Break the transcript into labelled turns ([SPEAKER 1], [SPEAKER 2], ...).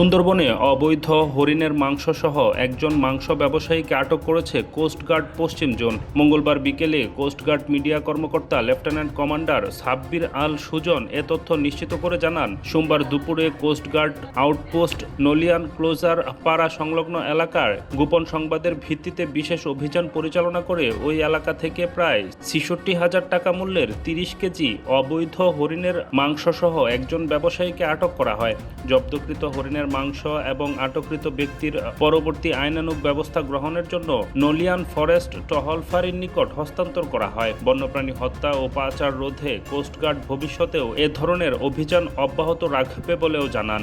[SPEAKER 1] সুন্দরবনে অবৈধ হরিণের মাংসসহ একজন মাংস ব্যবসায়ীকে আটক করেছে কোস্টগার্ড পশ্চিম জোন। মঙ্গলবার বিকেলে কোস্টগার্ড মিডিয়া কর্মকর্তা লেফটেন্যান্ট কমান্ডার সাব্বির আল সুজন এ তথ্য নিশ্চিত করে জানান, সোমবার দুপুরে কোস্টগার্ড আউটপোস্ট নলিয়ান ক্লোজার পাড়া সংলগ্ন এলাকার গোপন সংবাদের ভিত্তিতে বিশেষ অভিযান পরিচালনা করে ওই এলাকা থেকে প্রায় ৬৬,০০০ টাকা মূল্যের ৩০ কেজি অবৈধ হরিণের মাংসসহ একজন ব্যবসায়ীকে আটক করা হয়। জব্দকৃত হরিণের মাংস এবং আটককৃত ব্যক্তির পরবর্তী আইনানুগ ব্যবস্থা গ্রহণের জন্য নলিয়ান ফরেস্ট টহল ফাঁড়ির নিকট হস্তান্তর করা হয়। বন্যপ্রাণী হত্যা ও পাচার রোধে কোস্টগার্ড ভবিষ্যতেও এ ধরনের অভিযান অব্যাহত রাখবে বলেও জানান।